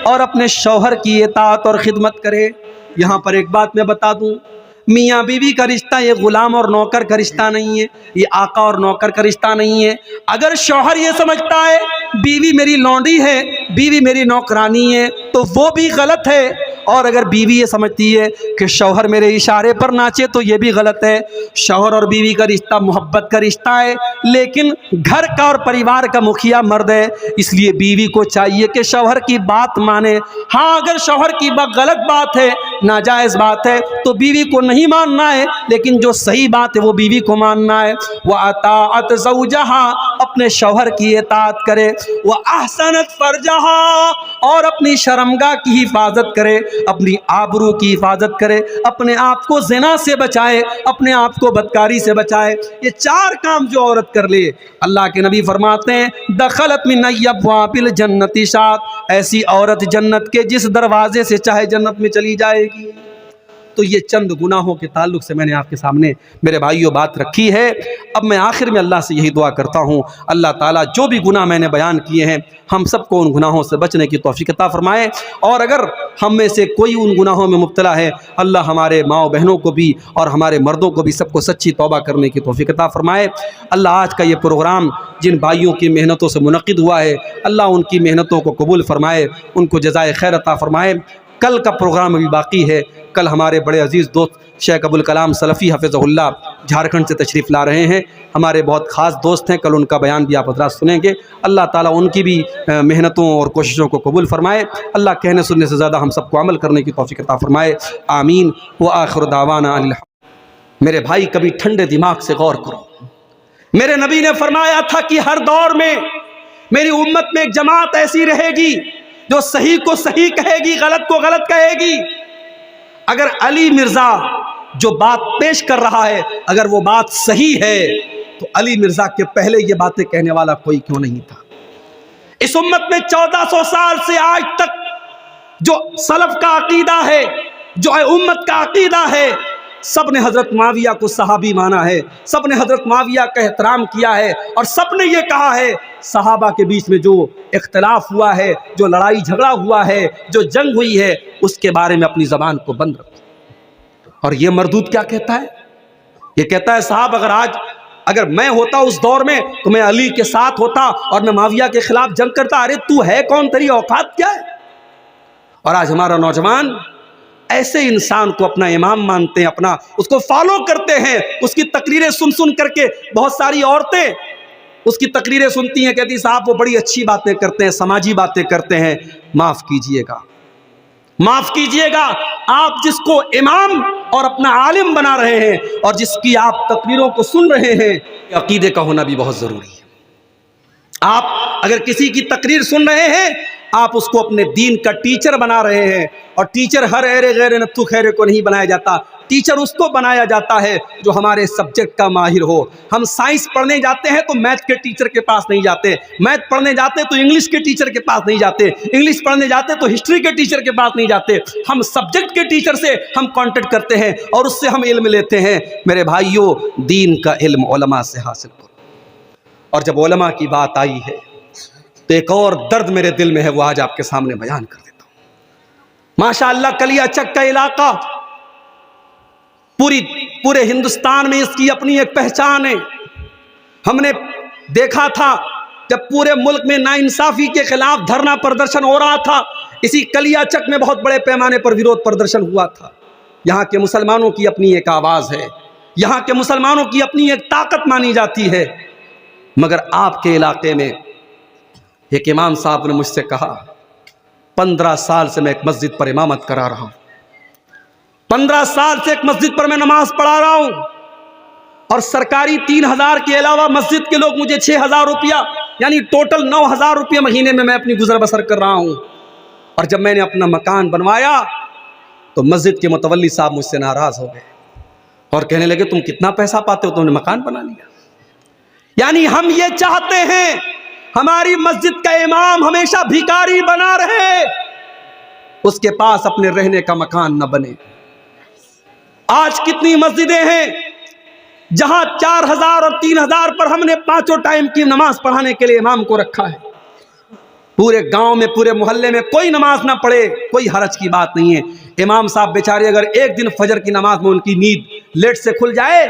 اور اپنے شوہر کی اطاعت اور خدمت کرے۔ یہاں پر ایک بات میں بتا دوں، میاں بیوی کا رشتہ یہ غلام اور نوکر کا رشتہ نہیں ہے، یہ آقا اور نوکر کا رشتہ نہیں ہے۔ اگر شوہر یہ سمجھتا ہے بیوی میری لونڈی ہے، بیوی میری نوکرانی ہے، تو وہ بھی غلط ہے، اور اگر بیوی یہ سمجھتی ہے کہ شوہر میرے اشارے پر ناچے تو یہ بھی غلط ہے۔ شوہر اور بیوی کا رشتہ محبت کا رشتہ ہے، لیکن گھر کا اور پریوار کا مکھیا مرد ہے، اس لیے بیوی کو چاہیے کہ شوہر کی بات مانے۔ ہاں اگر شوہر کی بات غلط بات ہے، ناجائز بات ہے، تو بیوی کو نہیں ماننا ہے، لیکن جو صحیح بات ہے وہ بیوی کو ماننا ہے۔ وَأَطَاعَتْ زَوْجَهَا، اپنے شوہر کی اطاعت کرے۔ وَأَحْسَنَتْ فَرْجَهَا، اور اپنی شرمگاہ کی حفاظت کرے، اپنی آبرو کی حفاظت کرے، اپنے آپ کو زنا سے بچائے، اپنے آپ کو بدکاری سے بچائے۔ یہ 4 کام جو عورت کر لے، اللہ کے نبی فرماتے ہیں دخلت من ابواب الجنت شات، ایسی عورت جنت کے جس دروازے سے چاہے جنت میں چلی جائے گی۔ تو یہ چند گناہوں کے تعلق سے میں نے آپ کے سامنے میرے بھائیوں بات رکھی ہے۔ اب میں آخر میں اللہ سے یہی دعا کرتا ہوں، اللہ تعالیٰ جو بھی گناہ میں نے بیان کیے ہیں ہم سب کو ان گناہوں سے بچنے کی توفیق عطا فرمائے، اور اگر ہم میں سے کوئی ان گناہوں میں مبتلا ہے، اللہ ہمارے ماؤں بہنوں کو بھی اور ہمارے مردوں کو بھی سب کو سچی توبہ کرنے کی توفیق عطا فرمائے۔ اللہ آج کا یہ پروگرام جن بھائیوں کی محنتوں سے منعقد ہوا ہے، اللہ ان کی محنتوں کو قبول فرمائے، ان کو جزائے خیر عطا فرمائے۔ کل کا پروگرام ابھی باقی ہے، کل ہمارے بڑے عزیز دوست شیخ ابوالکلام سلفی حفظہ اللہ جھارکھنڈ سے تشریف لا رہے ہیں، ہمارے بہت خاص دوست ہیں، کل ان کا بیان بھی آپ حضرات سنیں گے۔ اللہ تعالیٰ ان کی بھی محنتوں اور کوششوں کو قبول فرمائے، اللہ کہنے سننے سے زیادہ ہم سب کو عمل کرنے کی توفیق عطا فرمائے، آمین۔ وآخر دعوانا میرے بھائی کبھی ٹھنڈے دماغ سے غور کرو، میرے نبی نے فرمایا تھا کہ ہر دور میں میری امت میں ایک جماعت ایسی رہے گی جو صحیح کو صحیح کہے گی، غلط کو غلط کہے گی۔ اگر علی مرزا جو بات پیش کر رہا ہے اگر وہ بات صحیح ہے تو علی مرزا کے پہلے یہ باتیں کہنے والا کوئی کیوں نہیں تھا؟ اس امت میں 1400 سال سے آج تک جو سلف کا عقیدہ ہے، جو امت کا عقیدہ ہے، سب نے حضرت معاویہ کو صحابی مانا ہے، سب نے حضرت معاویہ کا احترام کیا ہے، اور سب نے یہ کہا ہے صحابہ کے بیچ میں جو اختلاف ہوا ہے، جو لڑائی جھگڑا ہوا ہے، جو جنگ ہوئی ہے، اس کے بارے میں اپنی زبان کو بند رکھو۔ اور یہ مردود کیا کہتا ہے؟ یہ کہتا ہے صاحب اگر میں ہوتا اس دور میں تو میں علی کے ساتھ ہوتا اور میں معاویہ کے خلاف جنگ کرتا۔ ارے تو ہے کون، تیری اوقات کیا ہے؟ اور آج ہمارا نوجوان ایسے انسان کو اپنا امام مانتے ہیں، اس کو فالو کرتے ہیں، اس کی تقریریں سن کر کے بہت ساری عورتیں اس کی تقریریں سنتی ہیں، کہتی صاحب وہ بڑی اچھی باتیں کرتے ہیں، سماجی باتیں کرتے ہیں۔ معاف کیجئے گا، معاف کیجئے گا، آپ جس کو امام اور اپنا عالم بنا رہے ہیں اور جس کی آپ تقریروں کو سن رہے ہیں، عقیدے کا ہونا بھی بہت ضروری ہے۔ آپ اگر کسی کی تقریر سن رہے ہیں، آپ اس کو اپنے دین کا ٹیچر بنا رہے ہیں، اور ٹیچر ہر ایرے غیر نتو خیرے کو نہیں بنایا جاتا، ٹیچر اس کو بنایا جاتا ہے جو ہمارے سبجیکٹ کا ماہر ہو۔ ہم سائنس پڑھنے جاتے ہیں تو میتھ کے ٹیچر کے پاس نہیں جاتے، میتھ پڑھنے جاتے تو انگلش کے ٹیچر کے پاس نہیں جاتے، انگلش پڑھنے جاتے تو ہسٹری کے ٹیچر کے پاس نہیں جاتے، ہم سبجیکٹ کے ٹیچر سے ہم کانٹیکٹ کرتے ہیں اور اس سے ہم علم لیتے ہیں۔ میرے بھائیوں، دین کا علم علماء سے حاصل کرو، اور جب علماء کی بات آئی ہے تو ایک اور درد میرے دل میں ہے، وہ آج آپ کے سامنے بیان کر دیتا ہوں۔ ماشاءاللہ کلیا چک کا علاقہ پورے ہندوستان میں اس کی اپنی ایک پہچان ہے۔ ہم نے دیکھا تھا جب پورے ملک میں ناانصافی کے خلاف دھرنا پردرشن ہو رہا تھا، اسی کلیا چک میں بہت بڑے پیمانے پر ویرودھ پردرشن ہوا تھا۔ یہاں کے مسلمانوں کی اپنی ایک آواز ہے، یہاں کے مسلمانوں کی اپنی ایک طاقت مانی جاتی ہے، مگر آپ کے علاقے میں ایک امام صاحب نے مجھ سے کہا 15 سال سے میں ایک مسجد پر امامت کرا رہا ہوں، 15 سال سے ایک مسجد پر میں نماز پڑھا رہا ہوں، اور سرکاری 3000 کے علاوہ مسجد کے لوگ مجھے 6000 روپیہ یعنی ٹوٹل 9000 روپیہ مہینے میں اپنی گزر بسر کر رہا ہوں۔ اور جب میں نے اپنا مکان بنوایا تو مسجد کے متولی صاحب مجھ سے ناراض ہو گئے اور کہنے لگے تم کتنا پیسہ پاتے ہو، تم نے مکان بنا لیا۔ یعنی ہم یہ چاہتے ہیں ہماری مسجد کا امام ہمیشہ بھکاری بنا رہے، اس کے پاس اپنے رہنے کا مکان نہ بنے۔ آج کتنی مسجدیں ہیں جہاں 4000 اور 3000 پر ہم نے 5 ٹائم کی نماز پڑھانے کے لیے امام کو رکھا ہے، پورے گاؤں میں پورے محلے میں کوئی نماز نہ پڑھے کوئی حرج کی بات نہیں ہے۔ امام صاحب بیچارے اگر ایک دن فجر کی نماز میں ان کی نیند لیٹ سے کھل جائے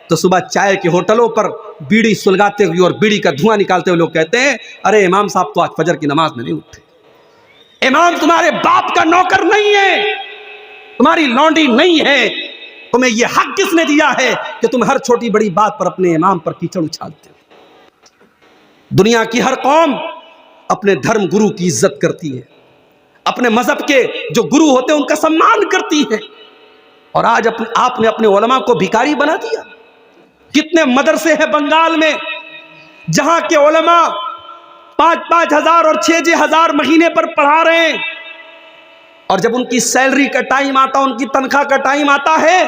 تو صبح چائے کے ہوٹلوں پر بیڑی سلگاتے ہوئے اور بیڑی کا دھواں نکالتے ہوئے لوگ کہتے ہیں ارے امام صاحب تو آج فجر کی نماز میں نہیں اٹھے۔ امام تمہارے باپ کا نوکر نہیں ہے، تمہاری لونڈی نہیں ہے، تمہیں یہ حق کس نے دیا ہے کہ تم ہر چھوٹی بڑی بات پر اپنے امام پر کیچڑ اچھالتے ہو؟ دنیا کی ہر قوم اپنے دھرم گرو کی عزت کرتی ہے، اپنے مذہب کے جو گرو ہوتے ہیں ان کا سمان کرتی ہے، اور آج آپ نے اپنے علماء کو بھکاری بنا دیا۔ کتنے مدرسے ہیں بنگال میں جہاں کے علماء 5-5 ہزار اور 6-6 ہزار مہینے پر پڑھا رہے ہیں، اور جب ان کی سیلری کا ٹائم آتا، ان کی تنخواہ کا ٹائم آتا ہے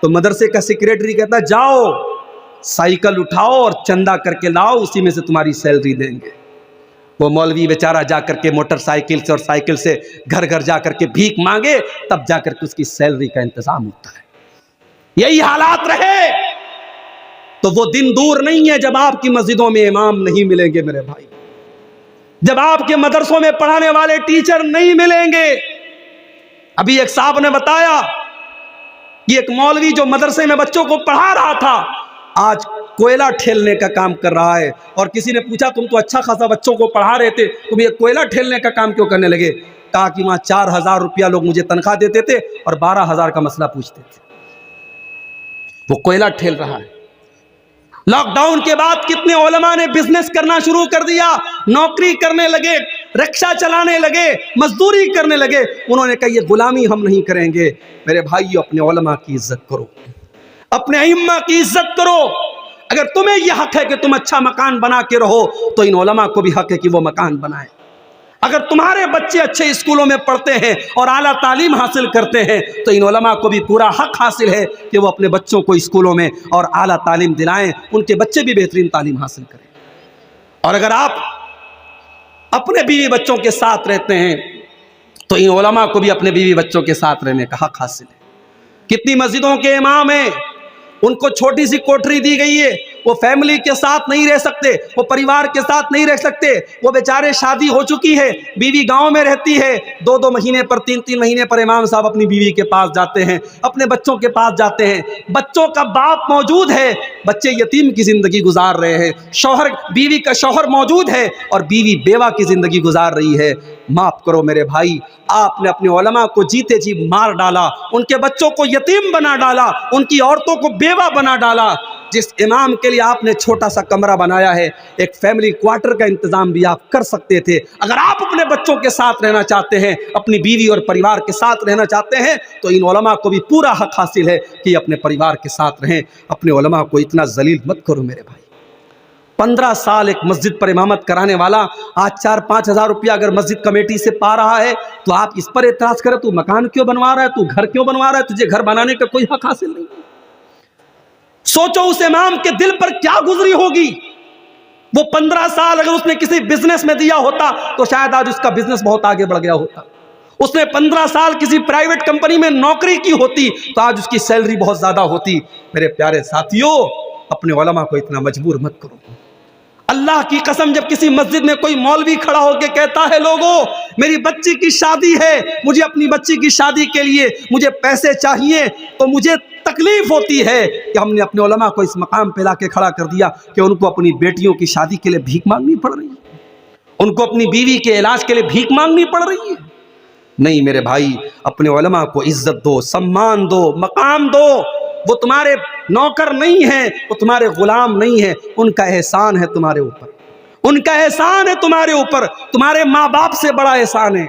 تو مدرسے کا سیکریٹری کہتا ہے جاؤ سائیکل اٹھاؤ اور چندہ کر کے لاؤ، اسی میں سے تمہاری سیلری دیں گے۔ وہ مولوی بیچارہ جا کر کے موٹر سائیکل سے اور سائیکل سے گھر گھر جا کر کے بھیک مانگے، تب جا کر کے اس کی سیلری کا انتظام ہوتا ہے۔ یہی حالات رہے تو وہ دن دور نہیں ہے جب آپ کی مسجدوں میں امام نہیں ملیں گے میرے بھائی، جب آپ کے مدرسوں میں پڑھانے والے ٹیچر نہیں ملیں گے۔ ابھی ایک صاحب نے بتایا کہ ایک مولوی جو مدرسے میں بچوں کو پڑھا رہا تھا آج کوئلہ ٹھیلنے کا کام کر رہا ہے، اور کسی نے پوچھا تم تو اچھا خاصا بچوں کو پڑھا رہے تھے، تم یہ کوئلہ ٹھیلنے کا کام کیوں کرنے لگے؟ کہا کہ وہاں 4,000 روپیہ لوگ مجھے تنخواہ دیتے تھے اور 12,000 کا مسئلہ پوچھتے تھے۔ وہ کوئلہ ٹھیل رہا ہے۔ لاک ڈاؤن کے بعد کتنے علماء نے بزنس کرنا شروع کر دیا، نوکری کرنے لگے، رکشہ چلانے لگے، مزدوری کرنے لگے۔ انہوں نے کہا یہ غلامی ہم نہیں کریں گے۔ میرے بھائیو اپنے علماء کی عزت کرو، اپنے ائمہ کی عزت کرو۔ اگر تمہیں یہ حق ہے کہ تم اچھا مکان بنا کے رہو تو ان علماء کو بھی حق ہے کہ وہ مکان بنائیں۔ اگر تمہارے بچے اچھے اسکولوں میں پڑھتے ہیں اور اعلیٰ تعلیم حاصل کرتے ہیں تو ان علماء کو بھی پورا حق حاصل ہے کہ وہ اپنے بچوں کو اسکولوں میں اور اعلیٰ تعلیم دلائیں، ان کے بچے بھی بہترین تعلیم حاصل کریں۔ اور اگر آپ اپنے بیوی بچوں کے ساتھ رہتے ہیں تو ان علماء کو بھی اپنے بیوی بچوں کے ساتھ رہنے کا حق حاصل ہے۔ کتنی مسجدوں کے امام ہیں ان کو چھوٹی سی کوٹری دی گئی ہے، وہ فیملی کے ساتھ نہیں رہ سکتے، وہ پریوار کے ساتھ نہیں رہ سکتے، وہ بیچارے شادی ہو چکی ہے، بیوی گاؤں میں رہتی ہے، 2-2 مہینے پر 3-3 مہینے پر امام صاحب اپنی بیوی کے پاس جاتے ہیں، اپنے بچوں کے پاس جاتے ہیں، بچوں کا باپ موجود ہے، بچے یتیم کی زندگی گزار رہے ہیں، شوہر بیوی کا شوہر موجود ہے اور بیوی بیوہ کی زندگی گزار رہی ہے۔ معاف کرو میرے بھائی، آپ نے اپنے علماء کو جیتے جی مار ڈالا، ان کے بچوں کو یتیم بنا ڈالا، ان کی عورتوں کو بیوہ بنا ڈالا۔ جس امام کے لیے آپ نے چھوٹا سا کمرہ بنایا ہے، ایک فیملی کوارٹر کا انتظام بھی آپ کر سکتے تھے۔ اگر آپ اپنے بچوں کے ساتھ رہنا چاہتے ہیں، اپنی بیوی اور پریوار کے ساتھ رہنا چاہتے ہیں تو ان علماء کو بھی پورا حق حاصل ہے کہ اپنے پریوار کے ساتھ رہیں۔ اپنے علماء کو اتنا ذلیل مت کرو میرے بھائی۔ 15 سال ایک مسجد پر امامت کرانے والا آج 4-5 ہزار روپیہ اگر مسجد کمیٹی سے پا رہا ہے تو آپ اس پر اعتراض کریں تو مکان کیوں بنوا رہا ہے، تو گھر کیوں بنوا رہا ہے، تجھے گھر بنانے کا کوئی حق حاصل نہیں۔ سوچو اس امام کے دل پر کیا گزری ہوگی۔ وہ 15 سال اگر اس نے کسی بزنس میں دیا ہوتا تو شاید آج اس کا بزنس بہت آگے بڑھ گیا ہوتا۔ اس نے 15 سال کسی پرائیویٹ کمپنی میں نوکری کی ہوتی تو آج اس کی سیلری بہت زیادہ ہوتی۔ میرے پیارے ساتھیوں، اپنے علماء کو اتنا مجبور مت کرو۔ اللہ کی قسم جب کسی مسجد میں کوئی مولوی کھڑا ہو کے کہتا ہے لوگوں میری بچی کی شادی ہے، مجھے اپنی بچی کی شادی کے لیے مجھے پیسے چاہیے، تو مجھے تکلیف ہوتی ہے کہ ہم نے اپنے علماء کو اس مقام پہ لا کے کھڑا کر دیا کہ ان کو اپنی بیٹیوں کی شادی کے لیے بھیک مانگنی پڑ رہی ہے، ان کو اپنی بیوی کے علاج کے لیے بھیک مانگنی پڑ رہی ہے۔ نہیں میرے بھائی، اپنے علماء کو عزت دو، سمان دو، مقام دو۔ وہ تمہارے نوکر نہیں ہیں، وہ تمہارے غلام نہیں ہیں، ان کا احسان ہے تمہارے اوپر، ان کا احسان ہے تمہارے اوپر۔ تمہارے ماں باپ سے بڑا احسان ہے۔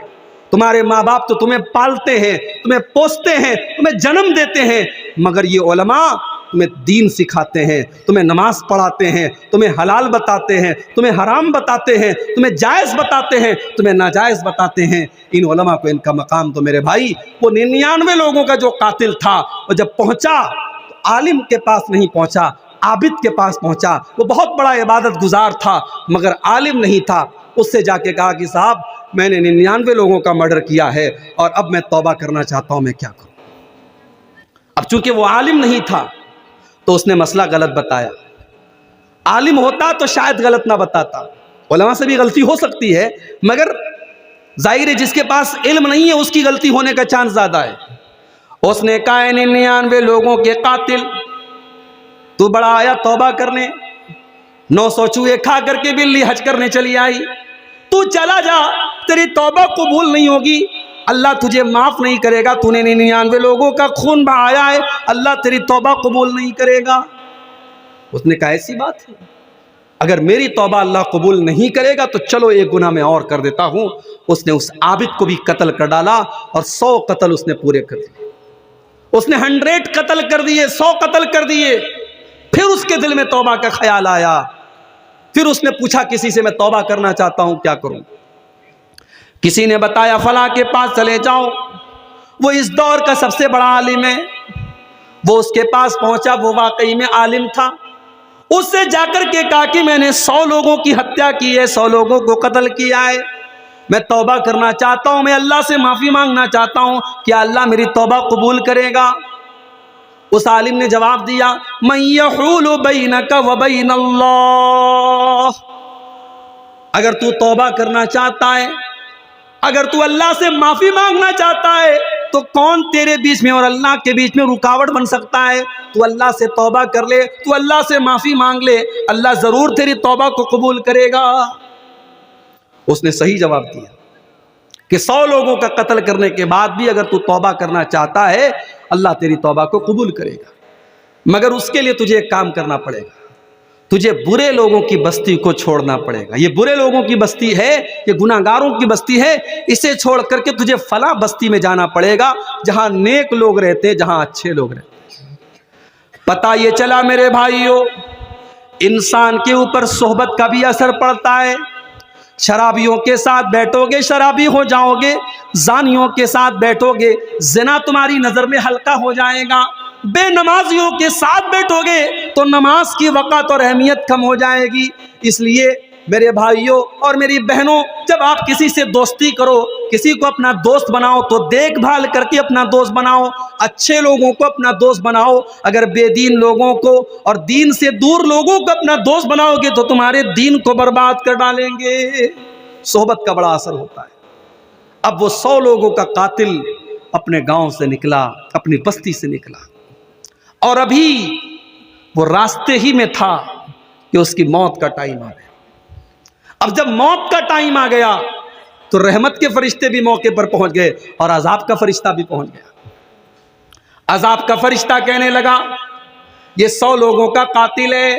تمہارے ماں باپ تو تمہیں پالتے ہیں، تمہیں پوستے ہیں، تمہیں جنم دیتے ہیں، مگر یہ علماء تمہیں دین سکھاتے ہیں، تمہیں نماز پڑھاتے ہیں، تمہیں حلال بتاتے ہیں، تمہیں حرام بتاتے ہیں، تمہیں جائز بتاتے ہیں، تمہیں ناجائز بتاتے ہیں۔ ان علماء کو ان کا مقام دو میرے بھائی۔ وہ 99 لوگوں کا جو قاتل تھا وہ جب پہنچا تو عالم کے پاس نہیں پہنچا، عابد کے پاس پہنچا۔ وہ بہت بڑا عبادت گزار تھا مگر عالم نہیں تھا۔ اس سے جا کے کہا کہ صاحب میں نے 99 لوگوں کا مرڈر کیا ہے اور اب میں توبہ کرنا چاہتا ہوں، میں کیا کروں؟ اب چونکہ وہ عالم نہیں تھا تو اس نے مسئلہ غلط بتایا۔ عالم ہوتا تو شاید غلط نہ بتاتا۔ علماء سے بھی غلطی ہو سکتی ہے، مگر ظاہر ہے جس کے پاس علم نہیں ہے اس کی غلطی ہونے کا چانس زیادہ ہے۔ اس نے کہا 99 لوگوں کے قاتل، تو بڑا آیا توبہ کرنے، 900 چوہے کھا کر کے بلی حج کرنے چلی آئی، تو چلا جا، تیری توبہ قبول نہیں ہوگی، اللہ تجھے معاف نہیں کرے گا، تو نے 99 لوگوں کا خون بہایا ہے، اللہ تیری توبہ قبول نہیں کرے گا۔ اس نے کہا ایسی بات ہے، اگر میری توبہ اللہ قبول نہیں کرے گا تو چلو ایک گناہ میں اور کر دیتا ہوں۔ اس نے اس عابد کو بھی قتل کر ڈالا اور 100 قتل اس نے پورے کر دیے، اس نے 100 قتل کر دیے، 100 قتل کر دیے۔ پھر اس کے دل میں توبہ کا خیال آیا، پھر اس نے پوچھا کسی سے میں توبہ کرنا چاہتا ہوں، کیا کروں؟ کسی نے بتایا فلاں کے پاس چلے جاؤ، وہ اس دور کا سب سے بڑا عالم ہے۔ وہ اس کے پاس پہنچا، وہ واقعی میں عالم تھا۔ اس سے جا کر کے کہا کہ میں نے 100 لوگوں کی ہتیا کی ہے، 100 لوگوں کو قتل کیا ہے، میں توبہ کرنا چاہتا ہوں، میں اللہ سے معافی مانگنا چاہتا ہوں، کیا اللہ میری توبہ قبول کرے گا؟ اس عالم نے جواب دیا من یحول بینک و بین اللہ، اگر تو توبہ کرنا چاہتا ہے، اگر تو اللہ سے معافی مانگنا چاہتا ہے تو کون تیرے بیچ میں اور اللہ کے بیچ میں رکاوٹ بن سکتا ہے؟ تو اللہ سے توبہ کر لے، تو اللہ سے معافی مانگ لے، اللہ ضرور تیری توبہ کو قبول کرے گا۔ اس نے صحیح جواب دیا کہ 100 لوگوں کا قتل کرنے کے بعد بھی اگر تو توبہ کرنا چاہتا ہے اللہ تیری توبہ کو قبول کرے گا، مگر اس کے لیے تجھے ایک کام کرنا پڑے گا، تجھے برے لوگوں کی بستی کو چھوڑنا پڑے گا۔ یہ برے لوگوں کی بستی ہے، یہ گناہ گاروں کی بستی ہے، اسے چھوڑ کر کے تجھے فلاں بستی میں جانا پڑے گا جہاں نیک لوگ رہتے ہیں، جہاں اچھے لوگ رہتے ہیں۔ پتہ یہ چلا میرے بھائیوں، انسان کے اوپر صحبت کا بھی اثر پڑتا ہے۔ شرابیوں کے ساتھ بیٹھو گے شرابی ہو جاؤ گے، زانیوں کے ساتھ بیٹھو گے زنا تمہاری نظر میں ہلکا ہو جائے گا، بے نمازیوں کے ساتھ بیٹھو گے تو نماز کی وقت اور اہمیت کم ہو جائے گی۔ اس لیے میرے بھائیوں اور میری بہنوں، جب آپ کسی سے دوستی کرو، کسی کو اپنا دوست بناؤ تو دیکھ بھال کر کے اپنا دوست بناؤ، اچھے لوگوں کو اپنا دوست بناؤ۔ اگر بے دین لوگوں کو اور دین سے دور لوگوں کو اپنا دوست بناؤ گے تو تمہارے دین کو برباد کر ڈالیں گے۔ صحبت کا بڑا اثر ہوتا ہے۔ اب وہ 100 لوگوں کا قاتل اپنے گاؤں سے نکلا، اپنی بستی سے نکلا، اور ابھی وہ راستے ہی میں تھا کہ اس کی موت کا ٹائم آ گیا۔ اب جب موت کا ٹائم آ گیا تو رحمت کے فرشتے بھی موقع پر پہنچ گئے اور عذاب کا فرشتہ بھی پہنچ گیا۔ عذاب کا فرشتہ کہنے لگا یہ 100 لوگوں کا قاتل ہے،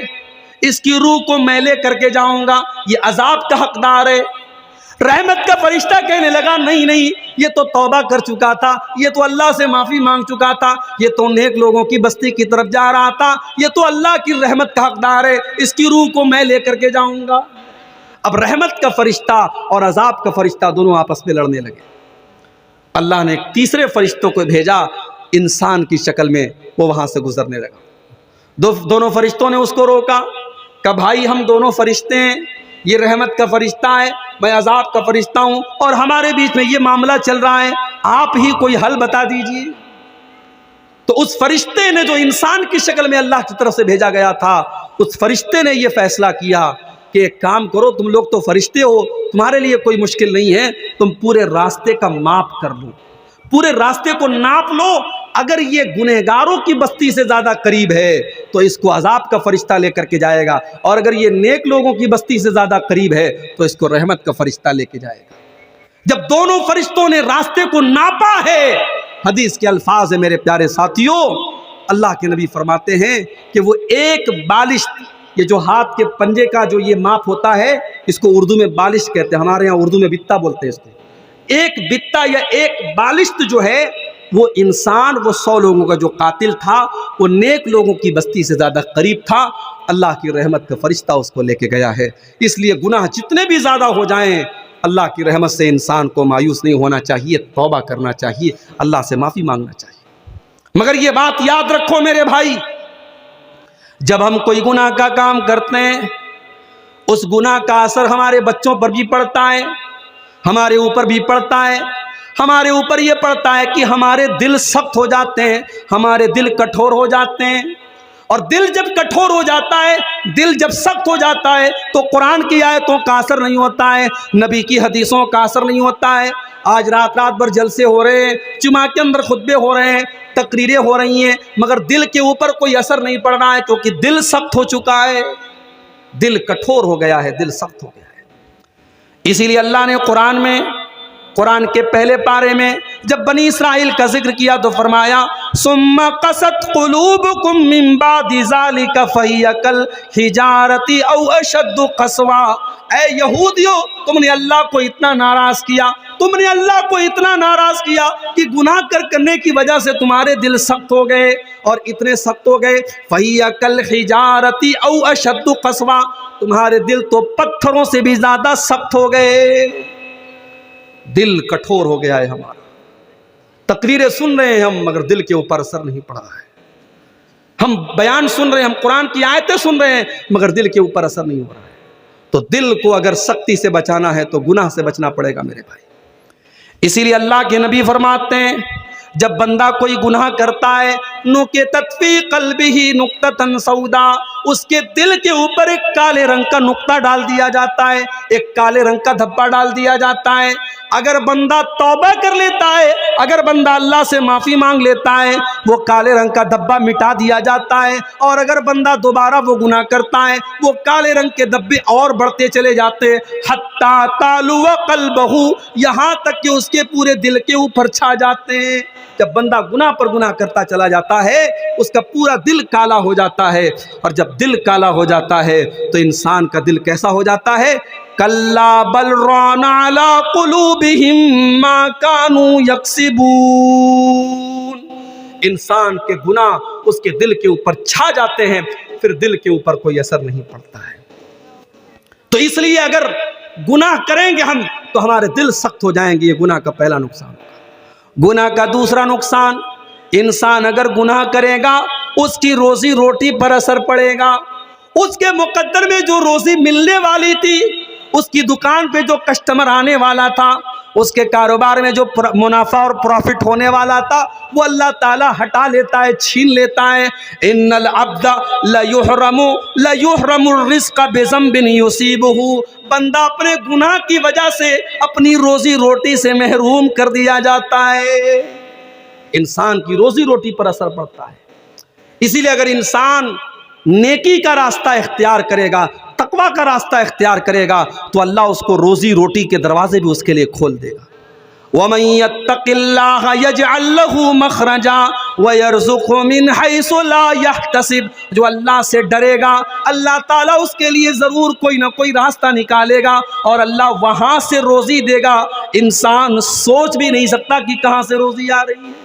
اس کی روح کو میں لے کر کے جاؤں گا، یہ عذاب کا حقدار ہے۔ رحمت کا فرشتہ کہنے لگا نہیں نہیں، یہ تو توبہ کر چکا تھا، یہ تو اللہ سے معافی مانگ چکا تھا، یہ تو نیک لوگوں کی بستی کی طرف جا رہا تھا، یہ تو اللہ کی رحمت کا حقدار ہے، اس کی روح کو میں لے کر کے جاؤں گا۔ اب رحمت کا فرشتہ اور عذاب کا فرشتہ دونوں آپس میں لڑنے لگے۔ اللہ نے ایک تیسرے فرشتوں کو بھیجا انسان کی شکل میں، وہ وہاں سے گزرنے لگا۔ دونوں فرشتوں نے اس کو روکا، کہا بھائی ہم دونوں فرشتے ہیں، یہ رحمت کا فرشتہ ہے، میں عذاب کا فرشتہ ہوں، اور ہمارے بیچ میں یہ معاملہ چل رہا ہے، آپ ہی کوئی حل بتا دیجئے۔ تو اس فرشتے نے جو انسان کی شکل میں اللہ کی طرف سے بھیجا گیا تھا، اس فرشتے نے یہ فیصلہ کیا کہ ایک کام کرو، تم لوگ تو فرشتے ہو، تمہارے لیے کوئی مشکل نہیں ہے، تم پورے راستے کا ماپ کر لو، پورے راستے کو ناپ لو، اگر یہ گنہگاروں کی بستی سے زیادہ قریب ہے تو اس کو عذاب کا فرشتہ لے کر کے جائے گا، اور اگر یہ نیک لوگوں کی بستی سے زیادہ قریب ہے تو اس کو رحمت کا فرشتہ لے کے جائے گا۔ جب دونوں فرشتوں نے راستے کو ناپا ہے، حدیث کے الفاظ ہیں میرے پیارے ساتھیوں، اللہ کے نبی فرماتے ہیں کہ وہ ایک بالشت، یہ جو ہاتھ کے پنجے کا جو یہ ماپ ہوتا ہے اس کو اردو میں بالشت کہتے ہیں، ہمارے یہاں اردو میں بتہ بولتے ہیں اس کو۔ ایک بتہ یا ایک بالشت جو ہے وہ انسان، وہ 100 لوگوں کا جو قاتل تھا وہ نیک لوگوں کی بستی سے زیادہ قریب تھا، اللہ کی رحمت کا فرشتہ اس کو لے کے گیا ہے۔ اس لیے گناہ جتنے بھی زیادہ ہو جائیں اللہ کی رحمت سے انسان کو مایوس نہیں ہونا چاہیے، توبہ کرنا چاہیے، اللہ سے معافی مانگنا چاہیے۔ مگر یہ بات یاد رکھو میرے بھائی، جب ہم کوئی گناہ کا کام کرتے ہیں اس گناہ کا اثر ہمارے بچوں پر بھی پڑتا ہے، ہمارے اوپر بھی پڑتا ہے۔ ہمارے اوپر یہ پڑتا ہے کہ ہمارے دل سخت ہو جاتے ہیں، ہمارے دل کٹھور ہو جاتے ہیں، اور دل جب کٹھور ہو جاتا ہے، دل جب سخت ہو جاتا ہے تو قرآن کی آیتوں کا اثر نہیں ہوتا ہے، نبی کی حدیثوں کا اثر نہیں ہوتا ہے۔ آج رات بھر جلسے ہو رہے ہیں، جمعہ کے اندر خطبے ہو رہے ہیں، تقریریں ہو رہی ہیں، مگر دل کے اوپر کوئی اثر نہیں پڑ رہا ہے، کیونکہ دل سخت ہو چکا ہے، دل کٹھور ہو گیا ہے، دل سخت ہو گیا ہے۔ اسی لیے اللہ نے قرآن کے پہلے پارے میں جب بنی اسرائیل کا ذکر کیا تو فرمایا ثم قست قلوبکم من بعد ذلک فہی کالحجارۃ او اشد قسوا۔ اے یہودیو، تم نے اللہ کو اتنا ناراض کیا، تم نے اللہ کو اتنا ناراض کیا کہ گناہ کرنے کی وجہ سے تمہارے دل سخت ہو گئے، اور اتنے سخت ہو گئے فہی کالحجارۃ او اشد قسوا، تمہارے دل تو پتھروں سے بھی زیادہ سخت ہو گئے، دل کٹھور ہو گیا ہے ہمارا۔ تقریریں سن رہے ہیں ہم، مگر دل کے اوپر اثر نہیں پڑ رہا ہے۔ ہم بیان سن رہے ہیں، ہم قرآن کی آیتیں سن رہے ہیں، مگر دل کے اوپر اثر نہیں ہو رہا ہے۔ تو دل کو اگر سختی سے بچانا ہے تو گناہ سے بچنا پڑے گا میرے بھائی۔ اسی لیے اللہ کے نبی فرماتے ہیں جب بندہ کوئی گناہ کرتا ہے نُکِتَتْ فِي قَلْبِهِ نُقْطَةً سَوْدَا، اس کے دل کے اوپر ایک کالے رنگ کا نقطہ ڈال دیا جاتا ہے، ایک کالے رنگ کا دھبا ڈال دیا جاتا ہے۔ اگر بندہ توبہ کر لیتا ہے، اگر بندہ اللہ سے معافی مانگ لیتا ہے، وہ کالے رنگ کا دھبا مٹا دیا جاتا ہے، اور اگر بندہ دوبارہ وہ گناہ کرتا ہے وہ کالے رنگ کے دھبے اور بڑھتے چلے جاتے ہیں، حتیٰ تَعْلُوَ قَلْبَهُ، یہاں تک کہ اس کے پورے دل کے اوپر چھا جاتے ہیں۔ جب بندہ گناہ پر گناہ کرتا چلا جاتا ہے اس کا پورا دل کالا ہو جاتا ہے، اور جب دل کالا ہو جاتا ہے تو انسان کا دل کیسا ہو جاتا ہے؟ کَلَّا بَلْ رَانَ عَلَىٰ قُلُوبِهِم مَّا كَانُوا يَكْسِبُونَ، انسان کے گناہ اس کے دل کے اوپر چھا جاتے ہیں، پھر دل کے اوپر کوئی اثر نہیں پڑتا ہے۔ تو اس لیے اگر گناہ کریں گے ہم تو ہمارے دل سخت ہو جائیں گے، یہ گناہ کا پہلا نقصان ہوگا۔ گناہ کا دوسرا نقصان، انسان اگر گناہ کرے گا اس کی روزی روٹی پر اثر پڑے گا، اس کے مقدر میں جو روزی ملنے والی تھی، اس کی دکان پہ جو کسٹمر آنے والا تھا، اس کے کاروبار میں جو منافع اور پروفٹ ہونے والا تھا، وہ اللہ تعالیٰ ہٹا لیتا ہے، چھین لیتا ہے۔ ان العبد لیحرم الرزق بذنب یصیبہ، بندہ اپنے گناہ کی وجہ سے اپنی روزی روٹی سے محروم کر دیا جاتا ہے، انسان کی روزی روٹی پر اثر پڑتا ہے۔ اسی لیے اگر انسان نیکی کا راستہ اختیار کرے گا، تقوی کا راستہ اختیار کرے گا، تو اللہ اس کو روزی روٹی کے دروازے بھی اس کے لیے کھول دے گا۔ وَمَن يَتَّقِ اللَّهَ يَجْعَل لَّهُ مَخْرَجًا وَيَرْزُقْهُ مِنْ حَيْثُ لَا يَحْتَسِبُ، جو اللہ سے ڈرے گا اللہ تعالیٰ اس کے لیے ضرور کوئی نہ کوئی راستہ نکالے گا، اور اللہ وہاں سے روزی دے گا، انسان سوچ بھی نہیں سکتا کہ کہاں سے روزی آ رہی ہے۔